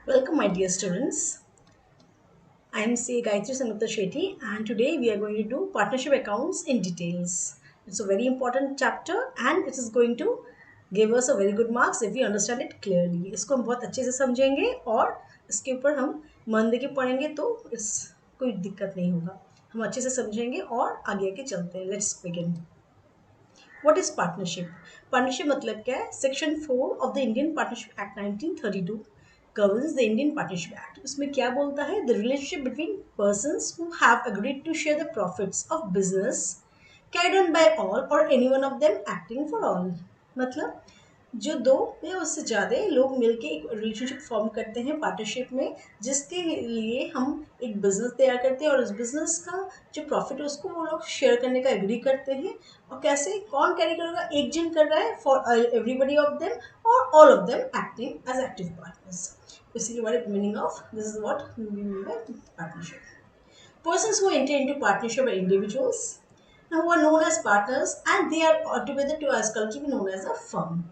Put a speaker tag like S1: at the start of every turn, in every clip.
S1: Welcome, my dear students. I am C. Gayatri Samgupta Shetty, and today we are going to do partnership accounts in details. It's a very important chapter, and it is going to give us a very good marks if we understand it clearly. इसको हम बहुत अच्छे से समझेंगे और इसके ऊपर हम मन दे के पढ़ेंगे तो इस कोई दिक्कत नहीं होगा. हम अच्छे से समझेंगे और आगे आगे चलते हैं. Let's begin. What is partnership? Partnership मतलब क्या है? Section 4 of the Indian Partnership Act 1932 governs the Indian Partnership Act. उसमें क्या बोलता है? The relationship between persons who have agreed to share the profits of business carried on by all or any one of them acting for all. मतलब जो दो या उससे ज़्यादा लोग मिलके एक रिलेशनशिप फॉर्म करते हैं पार्टनरशिप में, जिसके लिए हम एक बिजनेस तैयार करते हैं और उस बिजनेस का जो प्रॉफिट है उसको वो लोग शेयर करने का एग्री करते हैं. और कैसे कौन कैरी करेगा? एक जन कर रहा है फॉर एवरीबडी ऑफ देम और all of them acting as active partners. इसी के बारे में meaning of this is what we mean by partnership. Persons who enter into partnership are individuals who are known as partners, and they are altogether to us collectively known as a firm.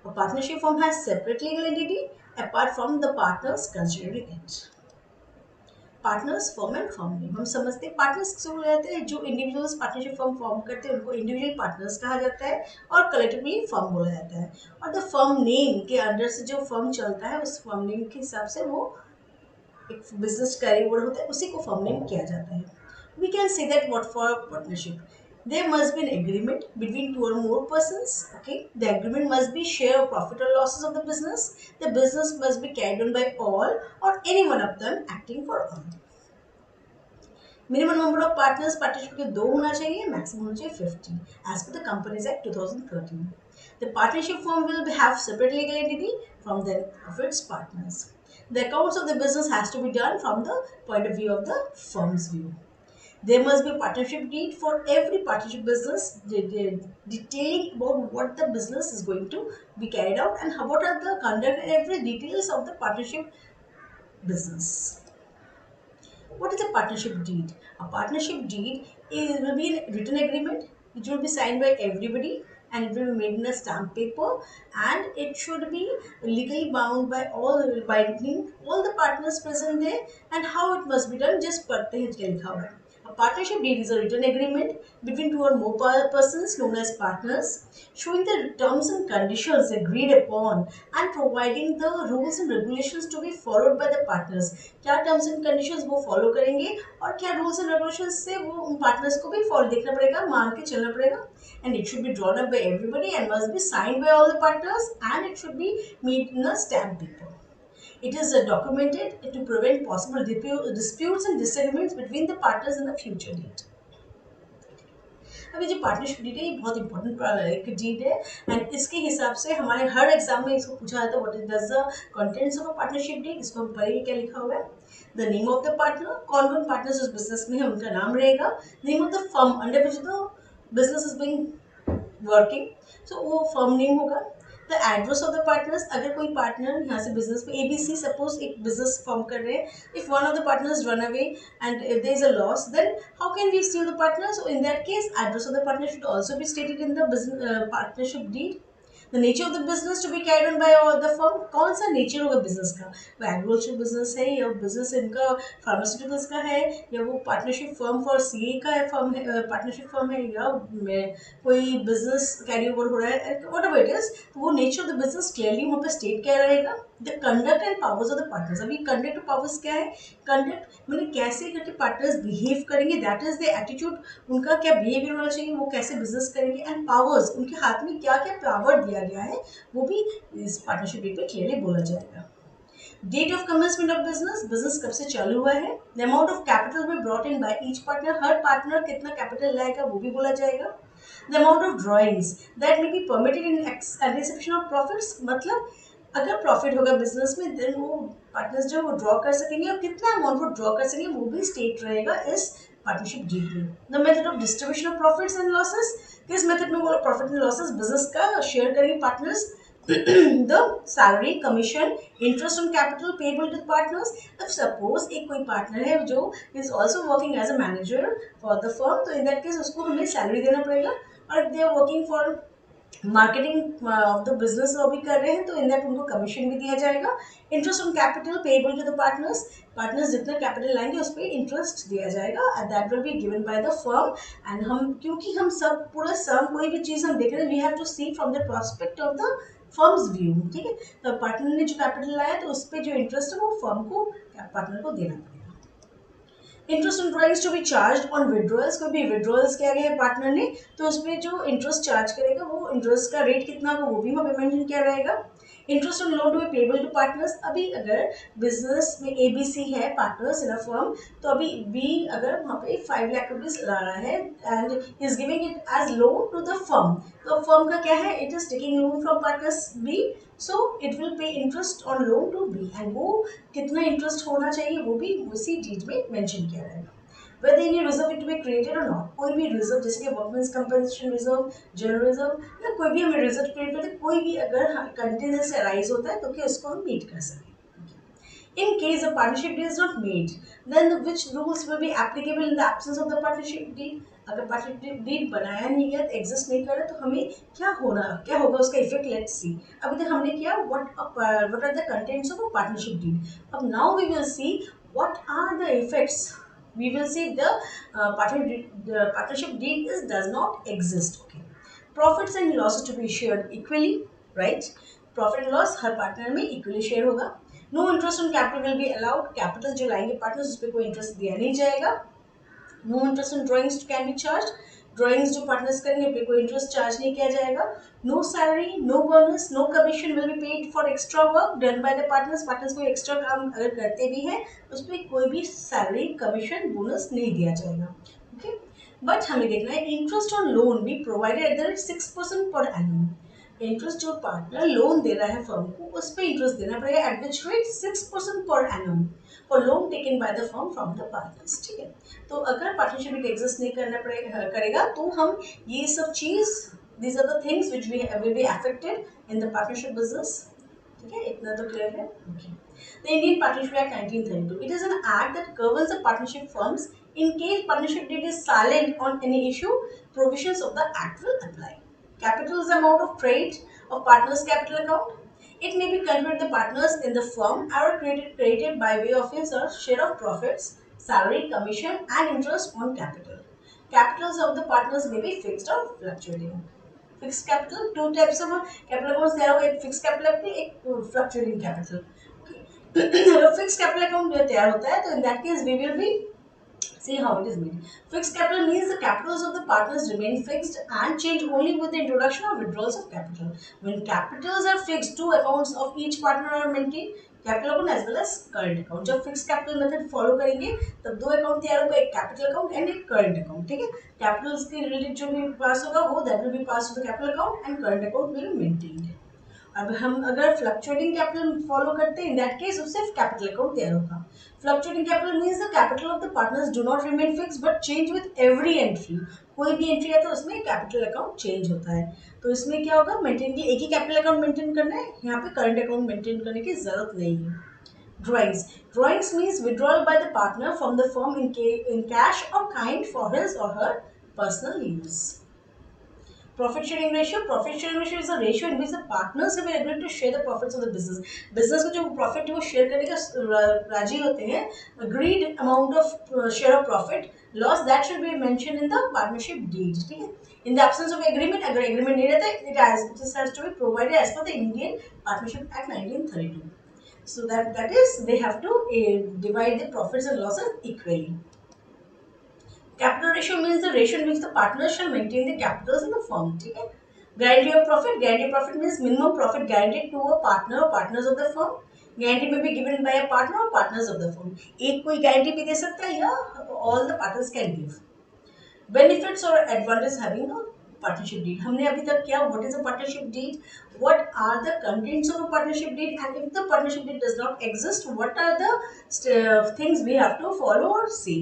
S1: A partnership firm has separate legal entity apart from the partners considered in it. Partners firm and firm name हम समझते हैं. Partners किसे बोले जाते हैं? जो individuals partnership firm form करते हैं उनको इंडिविजुअल पार्टनर्स कहा जाता है और कलेक्टिवली फर्म बोला जाता है. और द फर्म नेम के अंडर से जो फर्म चलता है उस फर्म नेम के हिसाब से वो एक बिजनेस कैरी ओवर होता है, उसी को फर्म नेम किया जाता है. We can say that what for partnership, there must be an agreement between two or more persons. Okay, the agreement must be share of profit or losses of the business. The business must be carried on by all or any one of them acting for all. Minimum number of partners partnership के दो होना चाहिए, maximum होना चाहिए 50 as per the companies act 2013. The partnership firm will have separate legal entity from the of its partners. The accounts of the business has to be done from the point of view of the firm's view. There must be a partnership deed for every partnership business detailing about what the business is going to be carried out and what are the conduct and every details of the partnership business. What is a partnership deed? A partnership deed will be a written agreement which will be signed by everybody and it will be made in a stamp paper, and it should be legally bound by all, binding all the partners present there. And how it must be done, just पढ़ते हैं क्या लिखा हुआ है. A partnership deed is a written agreement between two or more persons known as partners, showing the terms and conditions agreed upon and providing the rules and regulations to be followed by the partners. क्या terms and conditions वो follow करेंगे और क्या rules and regulations से वो उन partners को भी follow देखना पड़ेगा, मान के चलना पड़ेगा. And it should be drawn up by everybody and must be signed by all the partners, and it should be made in a stamp paper. It is documented to prevent possible disputes and disagreements between the partners in the future date. अभी जो partnership deed है ये बहुत important एक deed है, and इसके हिसाब से हमारे हर एग्जाम में इसको पूछा जाता है what is the contents of a partnership deed. इसको हम पढ़ेंगे क्या लिखा हुआ है. The name of the partner, कौन कौन पार्टनर्स उस बिजनेस में है उनका नाम रहेगा. Name of the firm under which the business is being working, so वो फर्म नेम होगा. The address of the partners, अगर कोई पार्टनर यहाँ से बिजनेस में ABC सपोज एक बिजनेस फॉर्म कर रहे हैं, if one of the partners run away and if there is a loss, then how can we sue the partner? So in that case, address of the partner should also be stated in the business partnership deed. The nature of the business to be carried on by all the firm, कौन सा nature होगा business का? वो agriculture business है या business इनका pharmaceuticals का है या वो पार्टनरशिप फर्म फॉर CA का है, फर्म है पार्टनरशिप फर्म है, या कोई बिजनेस कैरी ओवर हो रहा है, वट एवर इट इज. तो वो nature of the business clearly वहाँ पे स्टेट क्या रहेगा. The conduct and powers of the partners. अभी कंडक्ट और पावर्स क्या है? कंडक्ट मैंने कैसे करके पार्टनर्स बिहेव करेंगे, दैट इज द एटीट्यूड, उनका क्या बिहेवियर होना चाहिए, वो कैसे बिजनेस करेंगे. एंड पावर्स, उनके हाथ में क्या क्या पावर दिया गया है वो भी इस पार्टनरशिप डीड पे क्लियरली बोला जाएगा. Date of commencement of business, business कब से चालू हुआ है. द अमाउंट ऑफ कैपिटल भी brought in by each partner, हर पार्टनर कितना कैपिटल लाएगा वो भी बोला जाएगा. The amount of drawings that may be permitted in anticipation of profits, मतलब अगर प्रॉफिट होगा बिजनेस में देन वो पार्टनर्स जो वो ड्रॉ कर सकेंगे और कितना अमाउंट वो ड्रॉ कर सकेंगे वो भी स्टेट रहेगा इस पार्टनरशिप डीड में. The method of distribution of profits and losses, किस मेथड में वो प्रॉफिट एंड लॉसेस बिजनेस का शेयर करेंगे partners. The salary, commission, interest on capital payable to partners. If suppose एक कोई partner है जो is also working as a manager for the firm, तो in that case उसको हमें salary देना पड़ेगा. और if they are working for marketing of the business वो भी कर रहे हैं, तो इन दैट उनको कमीशन भी दिया जाएगा. Interest on capital payable to the partners, partners जितना कैपिटल लाएंगे उस पर इंटरेस्ट दिया जाएगा and that will be given by the firm. And हम क्योंकि हम सब पूरा सम कोई भी चीज़ हम देख रहे हैं, we have to see from the prospect of the firm's view. ठीक है, तो पार्टनर ने जो कैपिटल लाया तो उस पर जो इंटरेस्ट है वो फर्म को पार्टनर को देना पड़ेगा. Interest on drawings to be charge on withdrawals, कोई भी विड्रॉल्स किया गया है पार्टनर ने तो उसमें जो इंटरेस्ट चार्ज करेगा वो इंटरेस्ट का रेट कितना होगा वो भी हमें मेंशन किया रहेगा. Interest on loan to be payable to partners, अभी अगर बिजनेस में ABC है पार्टनर्स इन अ फर्म, तो अभी बी अगर वहाँ पे 5 लाख रुपीज ला रहा है and is giving it as loan to the firm, तो फर्म का क्या है, it is taking loan from partners B, so it will pay interest on loan to B एंड वो कितना इंटरेस्ट होना चाहिए वो भी उसी डीड में मेंशन किया रहेगा. whether any reserve it to be created or not, कोई भी रिजर्व जैसे कि workmen's compensation reserve, general reserve या कोई भी हमें रिजर्व क्रिएट करते कोई भी अगर कंटेंट से अराइज होता है तो क्या उसको हम मीट कर सकें. In case a partnership deed is not made, then which rules will be applicable in the absence of the partnership deed? अगर पार्टनरशिप डीड बनाया नहीं गया, एग्जिस्ट नहीं कर रहा, तो हमें क्या होगा उसका इफेक्ट. लेट्स सी. अभी तक हमने किया what are the contents of a partnership deed. अब now we will see what are the effects. We will see the partnership deed does not exist. Okay. Profits and losses to be shared equally, right? Profit and loss हर partner में equally share होगा. No interest on capital will be allowed, capital जो लाएंगे partners उस पर कोई interest दिया नहीं जाएगा. No interest on drawings can be charge, drawings जो पार्टनर्स करेंगे उस पर कोई इंटरेस्ट चार्ज नहीं किया जाएगा. No salary, no bonus, no commission will be paid for extra work done by the partners. Partners कोई एक्स्ट्रा काम अगर करते भी हैं उस पर कोई भी सैलरी, कमीशन, बोनस नहीं दिया जाएगा. ओके, बट हमें देखना है interest on loan be provided at the rate 6% per annum. Interest जो पार्टनर लोन दे रहा है फर्म को उस पर इंटरेस्ट देना पड़ेगा eight which rate 6% per annum for loan taken by the firm from the partners. ठीक है, तो अगर पार्टनरशिप एग्जिस्ट नहीं करेगा तो हम ये सब चीज, these are the things which will be affected in the partnership business. ठीक है, इतना तो क्लियर है. Okay. The Indian Partnership Act 1932. It is an act that governs the partnership firms. In case partnership deed is silent on any issue, provisions of the act will apply. Capital is the amount of trade of partners' capital account. It may be converted the partners in the firm are created by way of his or share of profits, salary, commission, and interest on capital. Capitals of the partners may be fixed or fluctuating. Fixed capital, two types of capital accounts there are, एक fixed capital रखते हैं, एक fluctuating capital. Fixed capital account जो तैयार होता है तो in that case we will be see how it is made. Fixed capital means the capitals of the partners remain fixed and change only with the introduction or withdrawals of capital. When capitals are fixed, two accounts of each partner are maintained. Capital account as well as current account. जब fix capital method follow करेंगे तब दो account तैयार होगा, एक capital account and एक current account. ठीक है, कैपिटल्स के रिलेटेड जो भी पास होगा वो that will be pass to the capital account and current account will maintain. अब हम अगर फ्लक्चुएटिंग कैपिटल फॉलो करते हैं इन दैट केस सिर्फ कैपिटल अकाउंट तैयार होगा. Fluctuating capital means the capital of the partners do not remain fix but change with every entry. कोई भी एंट्री है तो उसमें कैपिटल अकाउंट चेंज होता है. तो इसमें क्या होगा, मेंटेन की एक ही कैपिटल अकाउंट मेंटेन करना है, यहाँ पे करंट अकाउंट मेंटेन करने की जरूरत नहीं है. Drawings means withdrawal by the partner from the firm in cash or kind for his or her personal use. Profit sharing ratio is a ratio in which the partners have agreed to share the profits of the business. Business का जो profit है वो share करने का राजी होते हैं. Agreed amount of share of profit loss that should be mentioned in the partnership deed. ठीक है, in the absence of agreement, अगर agreement नहीं रहता it has to be provided as per the Indian Partnership Act 1932. So that is they have to divide the profits and losses equally. Capital ratio means the ratio in which the partners shall maintain the capitals in the firm. ठीक है, guarantee of profit means minimum profit guaranteed to a partner or partners of the firm. Guarantee may be given by a partner or partners of the firm. एक कोई guarantee भी दे सकता है या all the partners can give. Benefits or advantages having a partnership deed. हमने अभी तक क्या, what is a partnership deed, what are the contents of a partnership deed, and if the partnership deed does not exist, what are the things we have to follow or see.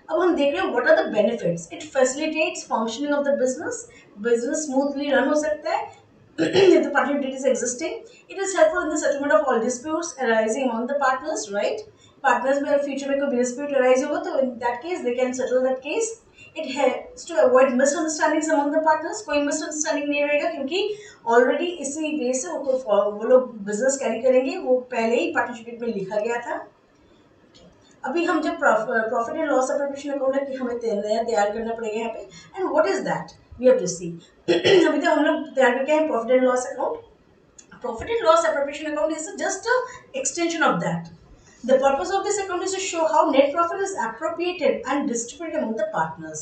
S1: अब हम देख रहे हैं what are the benefits. It facilitates functioning of the business. Business smoothly run हो सकता है if the partnership deed is existing. It is helpful in the settlement of all disputes arising among the partners, right? Partners में future में कोई dispute arise होगा तो in that case they can settle that case. It has to avoid misunderstandings among the partners, कोई misunderstanding नहीं रहेगा क्योंकि already इसी वे से वो लोग बिजनेस कैरी करेंगे, वो पहले ही पार्टनरशिप में लिखा गया था। अभी हम जब profit and loss appropriation account है कि हमें नया तैयार करना पड़ेगा यहाँ पे, and what is that we have to see. अभी तो हम लोग तैयार करके हैं profit and loss account. Profit and loss appropriation account is just an extension of that. The purpose of this account is to show how net profit is appropriated and distributed among the partners.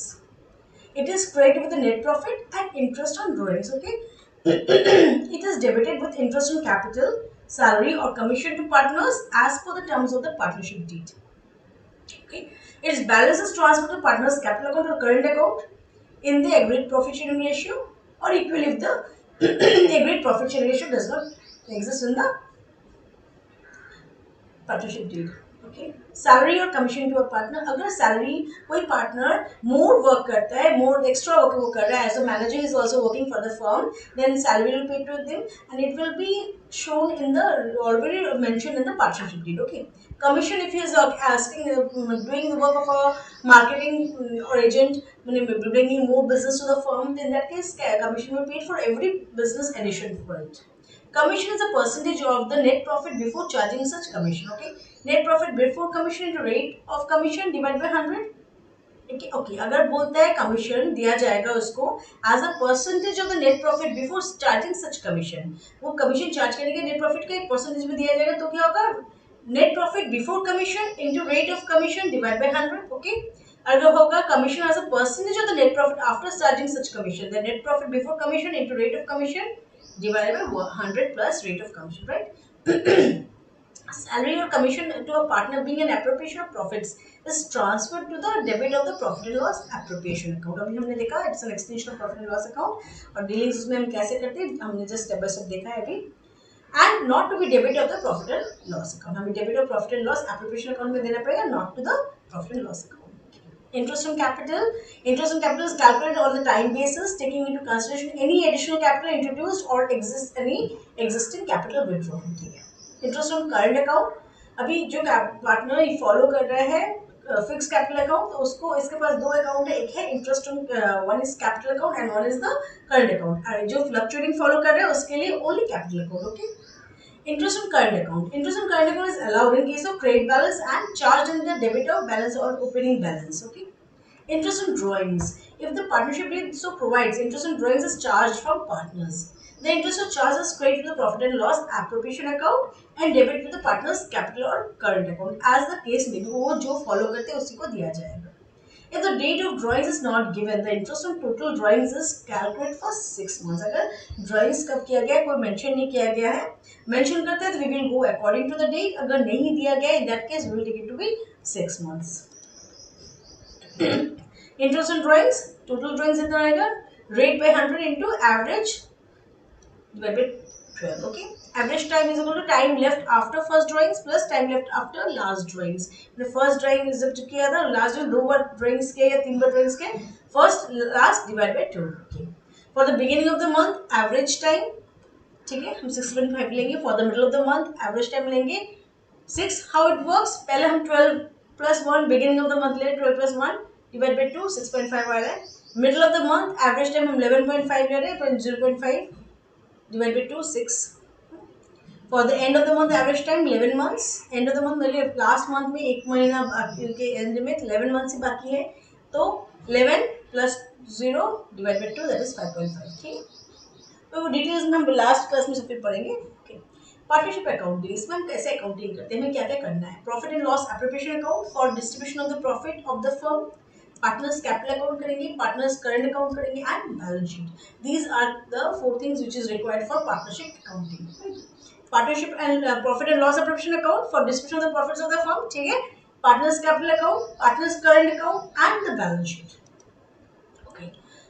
S1: It is credited with the net profit and interest on drawings. Okay, it is debited with interest on capital, salary, or commission to partners as per the terms of the partnership deed. Okay, its balance is transferred to partners' capital account or current account in the agreed profit sharing ratio, or equally if the agreed profit sharing ratio does not exist in the partnership deed. Okay, salary और commission to a partner, अगर salary कोई partner more work करता है, more extra work वो कर रहा है, as a manager is also working for the firm, then salary will pay to them and it will be shown in the already mentioned in the partnership deed. Okay, commission if he is asking doing the work of a marketing or agent, bringing more business to the firm, then in that case commission will be paid for every business addition for it. Commission is a percentage of the net profit before charging such commission. Okay, net profit before commission into rate of commission divided by 100. Okay, अगर बोलता है commission दिया जाएगा उसको as a percentage of the net profit before charging such commission, वो commission charge करने के net profit का एक परसेंटेज में दिया जाएगा, तो क्या होगा net profit before commission into rate of commission divide by 100. Okay, अगर होगा commission as a percentage of the net profit after charging such commission, the net profit before commission into rate of commission divided by 100 plus rate of commission, right? Salary or commission to a partner being an appropriation of profits is transferred to the debit of the profit and loss appropriation account. अभी हमने देखा it's an extension of profit and loss account और dealings उसमें हम कैसे करते हैं हमने जस्ट स्टेप बाय स्टेप देखा है अभी. And not to be debit of the profit and loss account, हमें debit of profit and loss appropriation account में देना पड़ेगा, not to the profit and loss account. Interest on capital. Interest on capital is calculated on the time basis, taking into consideration any additional capital introduced or any existing capital withdrawn. ठीक है. Interest on current account. अभी जो partner follow कर रहा है fix capital account, तो उसको इसके पास दो अकाउंट है, एक है interest on, one is capital account and one is the current account. जो फ्लक्चुएटिंग फॉलो कर रहे हैं उसके लिए only capital account. Okay, interest on current account. Interest on current account is allowed in case of credit balance and charged in the debit of balance or opening balance. Okay. Interest on drawings. If the partnership deed so provides, interest on drawings is charged from partners. The interest is charged as credit to the profit and loss appropriation account and debit to the partner's capital or current account. As the case may be, वो जो follow करते हैं उसी को दिया जाएगा. If the date of drawings is not given, the interest on total drawings is calculated for 6 months. अगर drawings कब किया गया कोई mention नहीं किया गया है, mention करते हैं तो we will go according to the date. अगर नहीं दिया गया in that case we will take it to be 6 months. Interest on drawings, total drawings इतना आएगा, rate by 100 into average divided by 12. Okay, average time is equal to time left after first drawings plus time left after last drawings. The first drawing is जब किया था, last drawing दो बार drawings किया या तीन बार drawings किया, first last divided by 2. Okay, for the beginning of the month average time, ठीक है, हम 6.5 लेंगे. For the middle of the month average time लेंगे 6. How it works, पहले हम 12 plus 1 beginning of the month ले 12 plus 1 divided by 2 6.5 आ रहा है. Middle of the month average time हम 11.5 ले रहे हैं, तो 0.5 divided by 2 6. For the end of the month average time 11 months. End of the month मतलब last month में एक महीना के end में 11 months ही बाकी है, तो 11 plus 0 divided by 2 that is 5.5. ठीक, तो डिटेल्स में हम लास्ट क्लास में सब फिर पढ़ेंगे. पार्टनरशिप अकाउंटिंग, इसमें हम कैसे अकाउंटिंग करते हैं, हमें क्या क्या करना है. Profit and loss appropriation account for distribution of the profit of the firm. Partners capital account करेंगे, पार्टनर्स करंट अकाउंट करेंगे and balance sheet. These are the 4 things which is required for partnership accounting. Partnership and profit and loss appropriation account for distribution of the profits of the firm. ठीक है, partners capital account, partners current account and the balance sheet. Okay,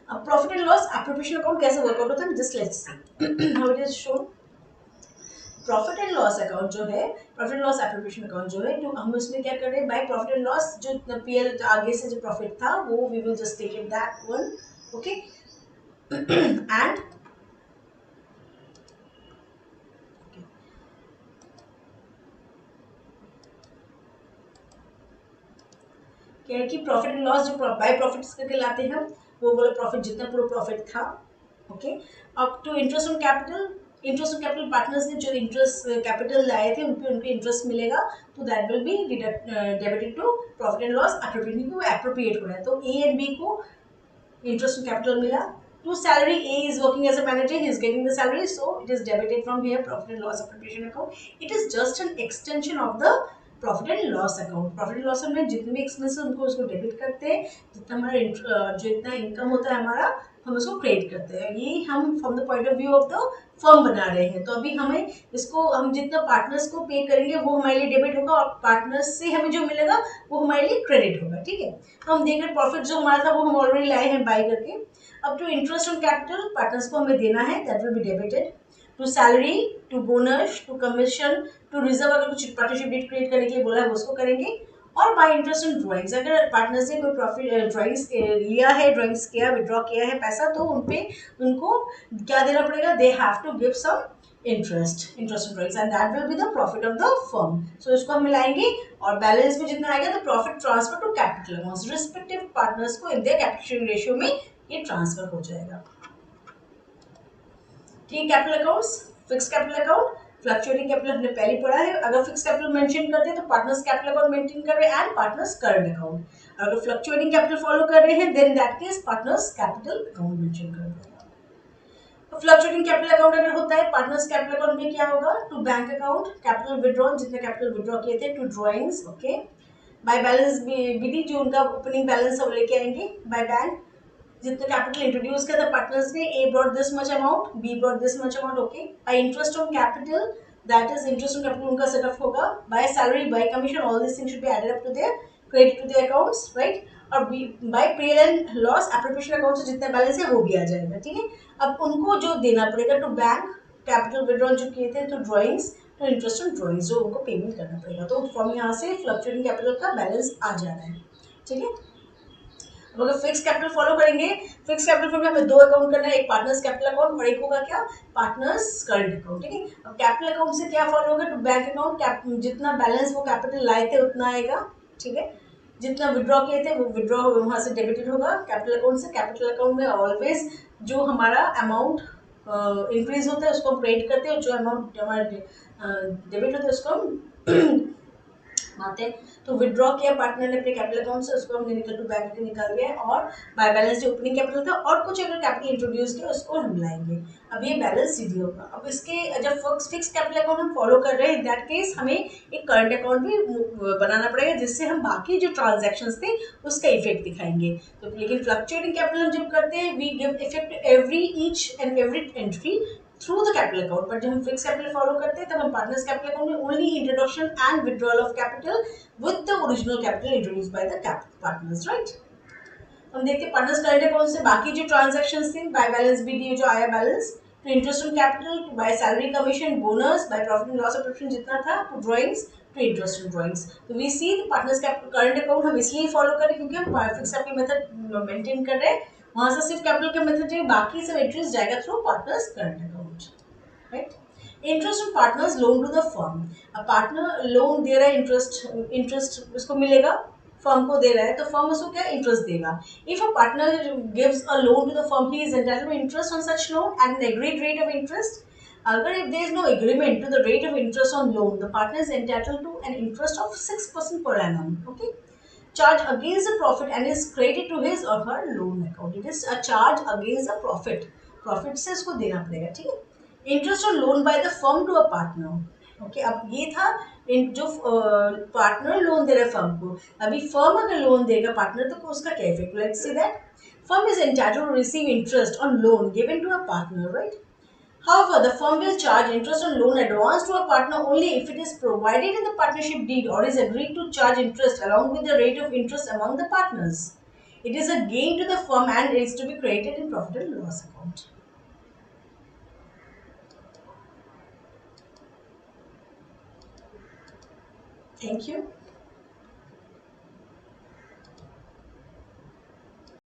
S1: अब profit and loss appropriation account कैसे work out होता है, just let's see how it is shown. Profit and loss account जो है, profit and loss appropriation account जो है, तो हम उसमें क्या कर रहे हैं, बाय प्रॉफिट एंड लॉस जो पीएल आगे से जो प्रॉफिट था वो we will just take it that one. Okay, and क्या है कि प्रॉफिट एंड लॉस जो बाय प्रॉफिट्स करके लाते हैं हम, वो वाला प्रॉफिट जितना पूरा प्रॉफिट था, ओके। अब to interest on capital, interest on capital partners ने जो इंटरेस्ट कैपिटल लाए थे उन पे उनको इंटरेस्ट मिलेगा, तो that will be debited to profit and loss appropriate, वो एप्रोप्रिएट हो रहा है। तो ए एंड बी को interest on capital mila. To salary, A is working as a manager, he is getting the salary, so it is debited from here profit and loss appropriation account. It is just an extension of the profit and loss account. Profit and loss में जितने भी expenses उनको उसको debit करते हैं, जितना हमारा जो इतना इनकम होता है हमारा, हम उसको क्रेडिट करते हैं। ये हम from the point of view of the firm बना रहे हैं। तो अभी हमें इसको, हम जितना पार्टनर्स को पे करेंगे वो हमारे लिए डेबिट होगा, और पार्टनर्स से हमें जो मिलेगा वो हमारे लिए क्रेडिट होगा, ठीक है। तो हम देख रहे हैं प्रॉफिट जो हमारा था वो हम ऑलरेडी लाए हैं बाय करके। अब to interest on capital partners को हमें देना है, that will be debited. To salary, to bonus, to commission, to reserve, अगर कुछ पार्टनरशिप डेट क्रिएट करने के लिए बोला है वो उसको करेंगे। और बाय इंटरेस्ट इन ड्राइंग्स, अगर पार्टनर्स ने कोई प्रॉफिट ड्राइंग्स लिया है, ड्राइंग्स किया, विड्रॉ किया है पैसा, तो उनपे उनको क्या देना पड़ेगा, they have to give some interest in drawings, and that will be the profit of the firm. So इसको हम मिलाएंगे और बैलेंस में जितना आएगा the profit transfer to capital accounts, respective partners को इन देयर कैपिटल रेशियो में ये ट्रांसफर हो जाएगा। ठीक, capital accounts, fix capital account, fluctuating capital हमने पहले पढ़ा है। अगर फिक्स कैपिटल मेंशन करते हैं तो पार्टनर्स कैपिटल अकाउंट मेंटेन कर रहे हैं एंड पार्टनर्स करंट अकाउंट। अगर फ्लक्चुएटिंग कैपिटल फॉलो कर रहे हैं then that case partners capital account mention कर रहे हैं। तो फ्लक्चुएटिंग कैपिटल अकाउंट अगर होता है पार्टनर्स कैपिटल अकाउंट में क्या होगा, to bank account capital withdraw, जितने कैपिटल विड्रॉ किए थे, to drawings, okay. By balance विधि, जो उनका ओपनिंग बैलेंस है वो लेके आएंगे। बाय बैंक जितने कैपिटल इंट्रोड्यूस किया था पार्टनर्स ने, A brought this much amount, B brought this much amount, okay. By interest on capital, that is interest on capital उनका सेटअप होगा। By salary, by commission, all this things should be added up to their credit to their accounts, right. और by पे and loss appropriation account से जितना balance है वो भी आ जाएगा, ठीक है। अब उनको जो देना पड़ेगा टू बैंक कैपिटल विड्रॉल जो किए थे, तो ड्राइंग्स, तो इंटरेस्ट ऑन ड्राइंग्स जो उनको पेमेंट करना पड़ेगा। तो फ्रॉम यहाँ से फ्लक्चुएटिंग कैपिटल का बैलेंस आ जा रहा है, ठीक है। अगर फिक्स कैपिटल फॉलो करेंगे, फिक्स कैपिटल में हमें दो अकाउंट करना है, एक पार्टनर्स कैपिटल अकाउंट और एक होगा क्या, पार्टनर्स करंट अकाउंट, ठीक है। अब कैपिटल अकाउंट से क्या फॉलो होगा, टू बैंक अकाउंट, जितना बैलेंस वो कैपिटल लाए थे उतना आएगा, ठीक है। जितना विड्रॉ किए थे वो विड्रॉ वहाँ से डेबिटेड होगा कैपिटल अकाउंट से। कैपिटल अकाउंट में ऑलवेज जो हमारा अमाउंट इंक्रीज होता है उसको हम क्रेडिट करते हैं, और जो अमाउंट हमारा डेबिट होता है उसको हम आते हैं। तो विड्रॉ किया पार्टनर ने अपने कैपिटल अकाउंट से, उसको हमने निकल टू बैंक में निकाल दिया है, और बाय बैलेंस जो ओपनिंग कैपिटल था और कुछ अगर कैपिटल इंट्रोड्यूस किया उसको हम लाएंगे। अब ये बैलेंस सीधी होगा। अब इसके जब फिक्स कैपिटल अकाउंट हम फॉलो कर रहे हैं, इन दैट केस हमें एक करंट अकाउंट भी बनाना पड़ेगा, जिससे हम बाकी जो ट्रांजेक्शन्स थे उसका इफेक्ट दिखाएंगे। तो लेकिन फ्लक्चुएटिंग कैपिटल हम जब करते हैं, we give effect every each and every entry through the capital account, but जब हम फिक्स कैपिटल फॉलो करते हैं तब हम पार्टनर्स कैपिटल अकाउंट में only introduction and withdrawal of capital with the original capital introduce by the partners, right. हम देखते हैं पार्टनर्स करंट अकाउंट से बाकी जो ट्रांजैक्शंस थे, बाय बैलेंस बीडी जो आया balance, to interest on capital, to by salary commission bonus, by profit and loss operation जितना था, to drawings, to interest on drawings. तो we see the partners capital current account हम इसलिए follow करें क्योंकि हम फिक्स कैपिटल मेथड मेंटेन कर रहे हैं, वहां से सिर्फ कैपिटल का मेथड चाहिए, बाकी सब एंट्रीज जाएगा through partners current account, right. Interest on partners loan to the firm, अब पार्टनर लोन दे रहा है, इंटरेस्ट उसको मिलेगा, फर्म को दे रहा है, तो फर्म उसको क्या इंटरेस्ट देगा। If a partner gives a loan to the firm, he is entitled to interest on such loan at an agreed rate of interest. अगर if there is no agreement to the rate of interest on loan, the partner is entitled to an interest of 6% per annum, okay, charge against the profit and is credited to his or her loan account. It is a charge against the profit, profit से इसको देना पड़ेगा, ठीक है। Interest on loan by the firm to a partner, okay. अब ये था जो पार्टनर लोन दे रहा है फर्म को। अभी फर्म अगर लोन देगा पार्टनर तो उसका क्या effect, let's see that firm is entitled to receive interest on loan given to a partner, right. However, the firm will charge interest on loan advance to a partner only if it is provided in the partnership deed or is agreed to charge interest along with the rate of interest among the partners. It is a gain to the firm and is to be credited in profit and loss account. Thank you.